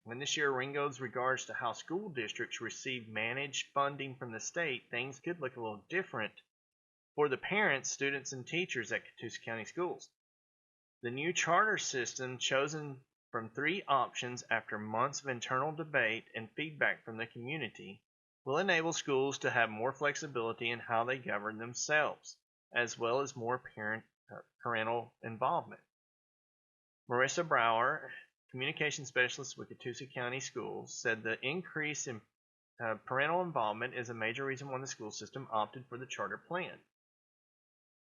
When this year Ringo's regards to how school districts receive managed funding from the state, things could look a little different for the parents, students, and teachers at Catoosa County Schools. The new charter system, chosen from 3 options after months of internal debate and feedback from the community, will enable schools to have more flexibility in how they govern themselves, as well as more parental involvement. Marissa Brower, communication specialist with Catoosa County Schools, said the increase in parental involvement is a major reason why the school system opted for the charter plan.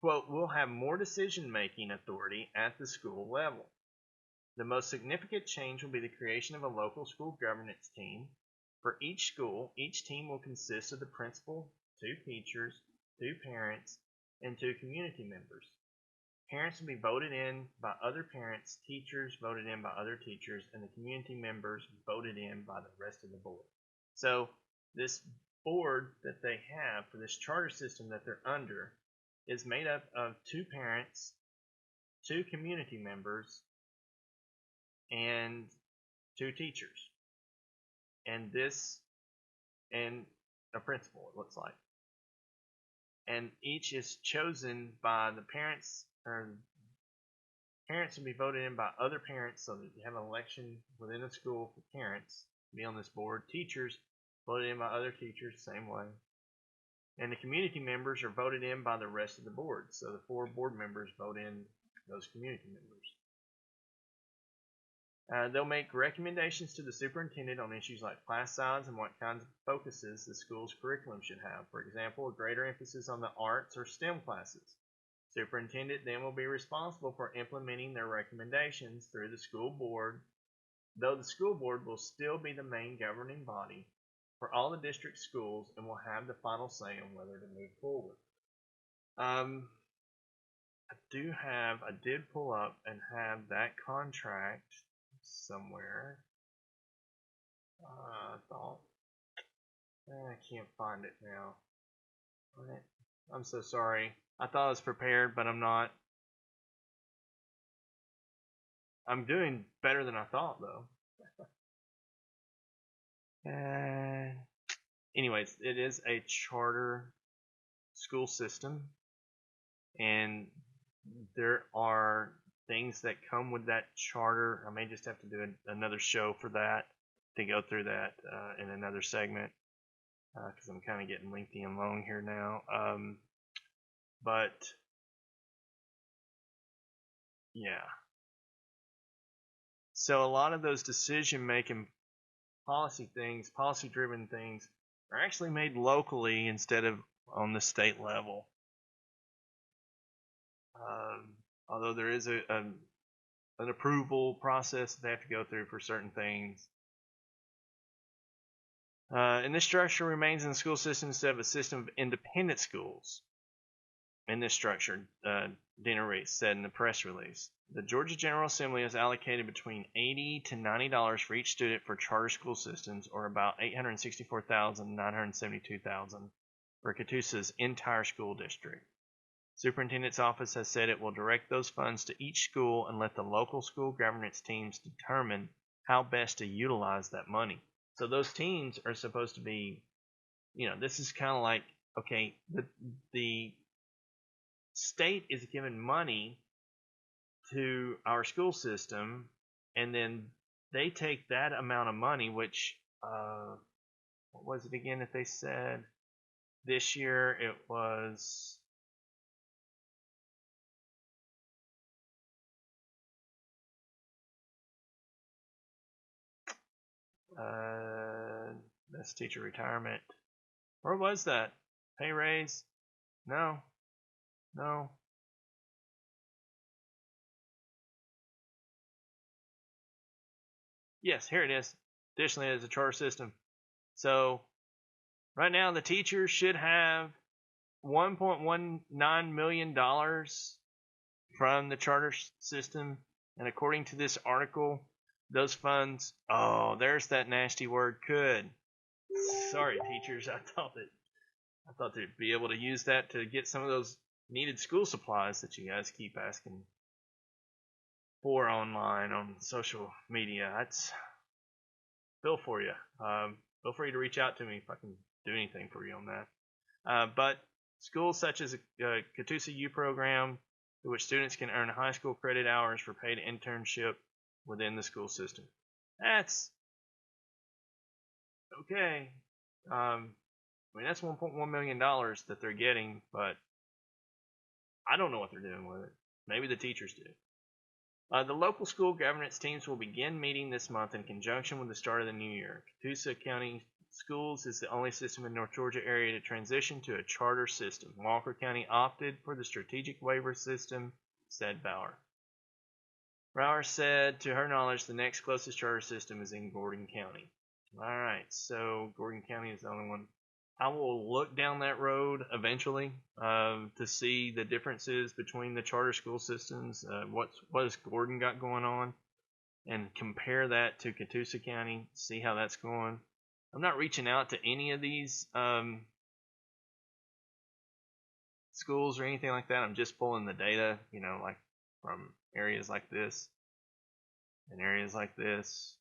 Quote, we'll have more decision-making authority at the school level. The most significant change will be the creation of a local school governance team. For each school, each team will consist of the principal, 2 teachers, 2 parents, and 2 community members. Parents will be voted in by other parents, teachers voted in by other teachers, and the community members voted in by the rest of the board. So this board that they have for this charter system that they're under is made up of 2 parents, 2 community members, and 2 teachers. And a principal, it looks like. And each is chosen by the parents, or Parents will be voted in by other parents, so that you have an election within a school for parents to be on this board. Teachers voted in by other teachers, same way. And the community members are voted in by the rest of the board. So the 4 board members vote in those community members. They'll make recommendations to the superintendent on issues like class size and what kinds of focuses the school's curriculum should have. For example, a greater emphasis on the arts or STEM classes. Superintendent then will be responsible for implementing their recommendations through the school board, though the school board will still be the main governing body for all the district schools and will have the final say on whether to move forward. I did pull up and have that contract somewhere. I thought. I can't find it now. I'm so sorry. I thought I was prepared, but I'm not. I'm doing better than I thought, though. Anyways, it is a charter school system, and there are things that come with that charter. I may just have to do another show for that, to go through that in another segment, because I'm kind of getting lengthy and long here now. But yeah, so a lot of those decision-making policy-driven things, are actually made locally instead of on the state level. Although there is an approval process they have to go through for certain things. And this structure remains in the school system instead of a system of independent schools. In this structure, Dina Reese said in the press release, the Georgia General Assembly has allocated between $80 to $90 for each student for charter school systems, or about $864,972 for Catoosa's entire school district. Superintendent's office has said it will direct those funds to each school and let the local school governance teams determine how best to utilize that money. So those teams are supposed to be, this is kind of like, okay, the state is giving money to our school system, and then they take that amount of money, which, what was it again that they said? This year it was that's teacher retirement. Where was that? Pay raise? No. Yes, here it is. Additionally, as a charter system. So right now the teachers should have $1.19 million from the charter system, and according to this article, those funds, there's that nasty word, could. Sorry, teachers, I thought they'd be able to use that to get some of those needed school supplies that you guys keep asking for online on social media. That's feel for you. Feel free to reach out to me if I can do anything for you on that. But schools such as Catoosa U program, in which students can earn high school credit hours for paid internship within the school system. That's okay. That's $1.1 million that they're getting, but I don't know what they're doing with it. Maybe the teachers do. The local school governance teams will begin meeting this month in conjunction with the start of the new year. Catoosa County Schools is the only system in North Georgia area to transition to a charter system. Walker County opted for the strategic waiver system, said Bauer. Bauer said, to her knowledge, the next closest charter system is in Gordon County. Alright, so Gordon County is the only one. I will look down that road eventually to see the differences between the charter school systems, what has Gordon got going on, and compare that to Catoosa County, see how that's going. I'm not reaching out to any of these schools or anything like that. I'm just pulling the data, like from areas like this and areas like this.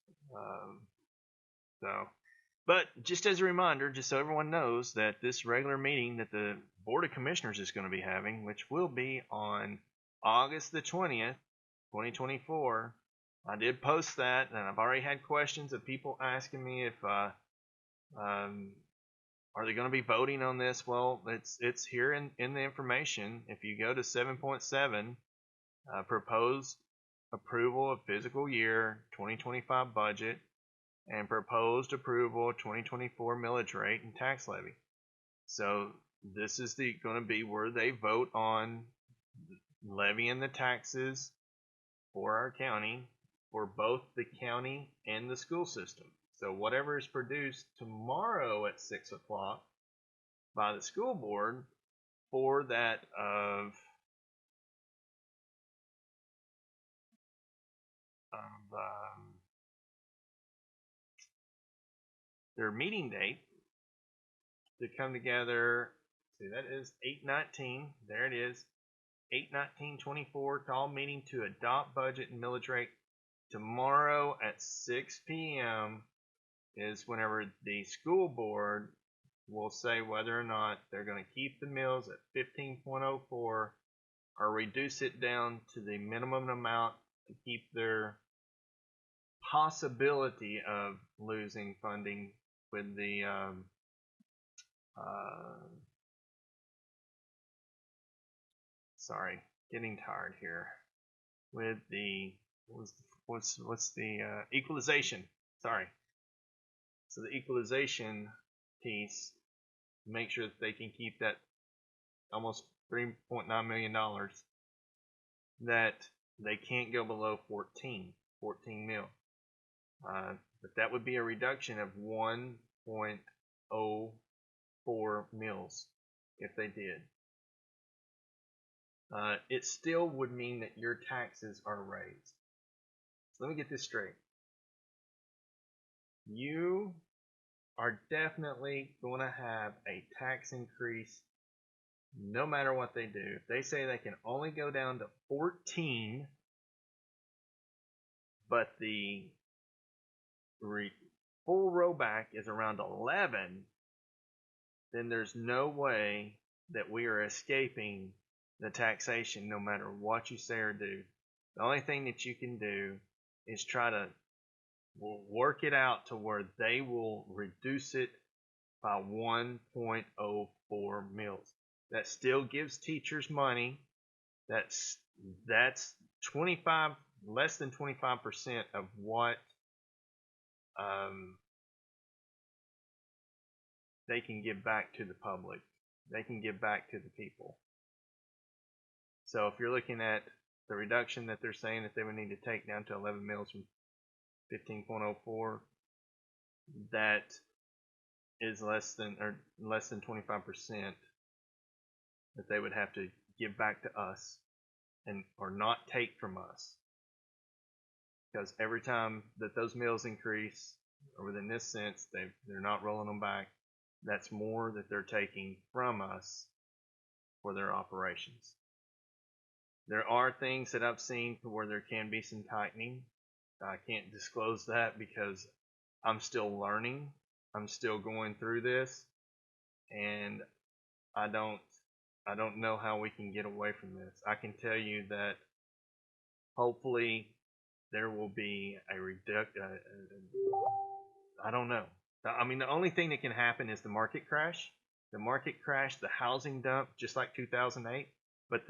But just as a reminder, just so everyone knows, that this regular meeting that the Board of Commissioners is going to be having, which will be on August the 20th, 2024. I did post that, and I've already had questions of people asking me if are they going to be voting on this? Well, it's here in the information. If you go to 7.7, proposed approval of fiscal year 2025 budget and proposed approval of 2024 millage rate and tax levy. So this is going to be where they vote on levying the taxes for our county, for both the county and the school system. So whatever is produced tomorrow at 6 o'clock by the school board for that of their meeting date to come together. See, that is 8/19. There it is. 8/19/24 call meeting to adopt budget and millage rate. Tomorrow at 6 p.m. is whenever the school board will say whether or not they're going to keep the mills at 15.04 or reduce it down to the minimum amount to keep their possibility of losing funding with the sorry, getting tired here, with the what's the equalization. Sorry. So the equalization piece, make sure that they can keep that almost $3.9 million, that they can't go below 14 mil. But that would be a reduction of 1.04 mils if they did. It still would mean that your taxes are raised. So let me get this straight. You are definitely going to have a tax increase no matter what they do. If they say they can only go down to 14, but the full rollback is around 11, then there's no way that we are escaping the taxation no matter what you say or do. The only thing that you can do is try to work it out to where they will reduce it by 1.04 mils. That still gives teachers money. That's 25, less than 25% of what they can give back to the public. They can give back to the people. So if you're looking at the reduction that they're saying that they would need to take down to 11 mils from 15.04, that is less than 25% that they would have to give back to us or not take from us. Because every time that those mills increase, or within this sense, they're not rolling them back, that's more that they're taking from us for their operations. There are things that I've seen where there can be some tightening. I can't disclose that because I'm still learning. I'm still going through this, and I don't know how we can get away from this. I can tell you that hopefully there will be a I don't know. I mean, the only thing that can happen is the market crash. The market crash, the housing dump, just like 2008. But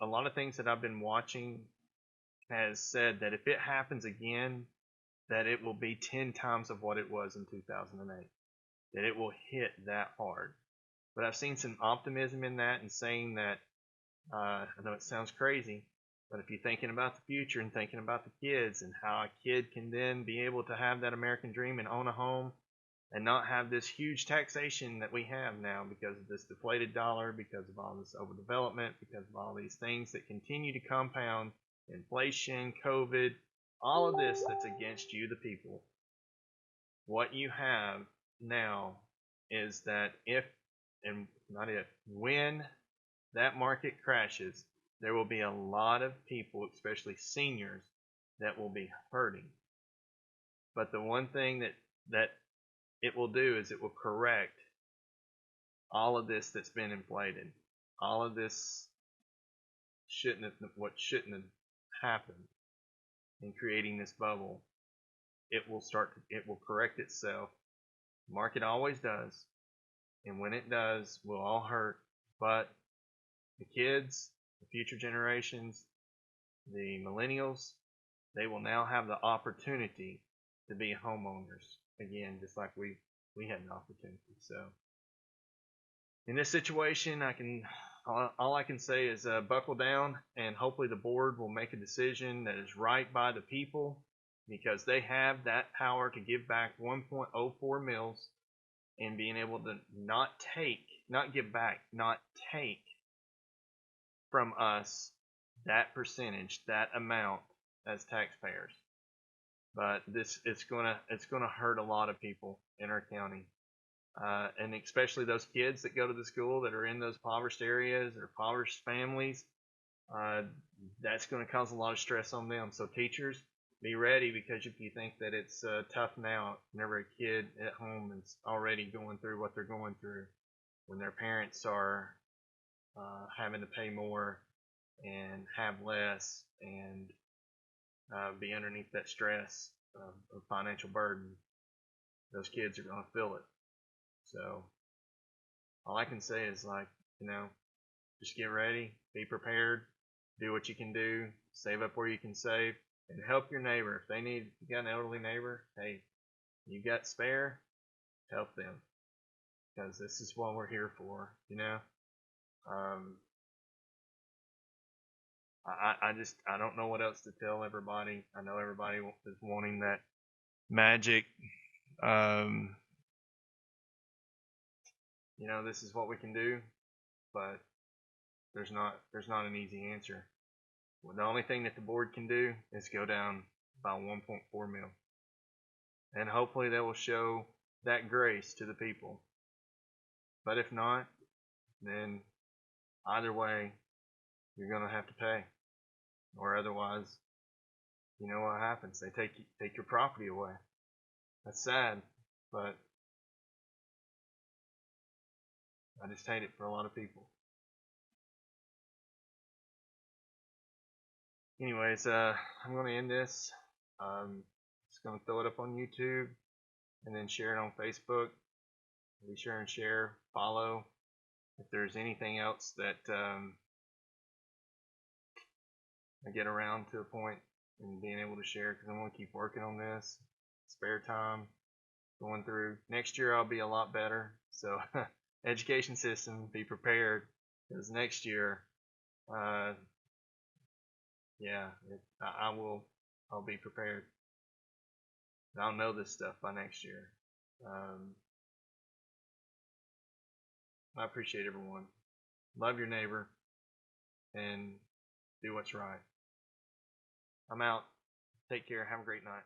a lot of things that I've been watching has said that if it happens again, that it will be 10 times of what it was in 2008. That it will hit that hard. But I've seen some optimism in that and saying that, I know it sounds crazy, but if you're thinking about the future and thinking about the kids and how a kid can then be able to have that American dream and own a home and not have this huge taxation that we have now because of this deflated dollar, because of all this overdevelopment, because of all these things that continue to compound, inflation, COVID, all of this that's against you, the people. What you have now is that when that market crashes, there will be a lot of people, especially seniors, that will be hurting. But the one thing that it will do is it will correct all of this that's been inflated. All of this shouldn't have happened. and creating this bubble, it will correct itself. The market always does. And when it does, we'll all hurt. But the kids, the future generations, the millennials, they will now have the opportunity to be homeowners again, just like we had an opportunity. So in this situation, all I can say is buckle down, and hopefully the board will make a decision that is right by the people, because they have that power to give back 1.04 mils, and being able to not take from us that percentage, that amount as taxpayers. But it's gonna hurt a lot of people in our county, and especially those kids that go to the school that are in those impoverished areas or impoverished families. That's going to cause a lot of stress on them. So teachers, be ready, because if you think that it's tough now, whenever a kid at home is already going through what they're going through, when their parents are having to pay more and have less, and be underneath that stress of financial burden, those kids are going to feel it. So all I can say is, just get ready, be prepared, do what you can do, save up where you can save, and help your neighbor. If you got an elderly neighbor, hey, you got spare, help them, because this is what we're here for. I don't know what else to tell everybody. I know everybody is wanting that magic. This is what we can do, but there's not an easy answer. Well, the only thing that the board can do is go down by 1.4 mil, and hopefully they will show that grace to the people. But if not, then either way, you're going to have to pay, or otherwise, you know what happens? They take your property away. That's sad, but I just hate it for a lot of people. Anyways, I'm going to end this. Just going to throw it up on YouTube and then share it on Facebook. Be sure and share, follow. If there's anything else that I get around to a point and being able to share, because I want to keep working on this. Spare time going through. Next year I'll be a lot better. So education system, be prepared, because next year, I'll be prepared. I'll know this stuff by next year. I appreciate everyone. Love your neighbor and do what's right. I'm out. Take care. Have a great night.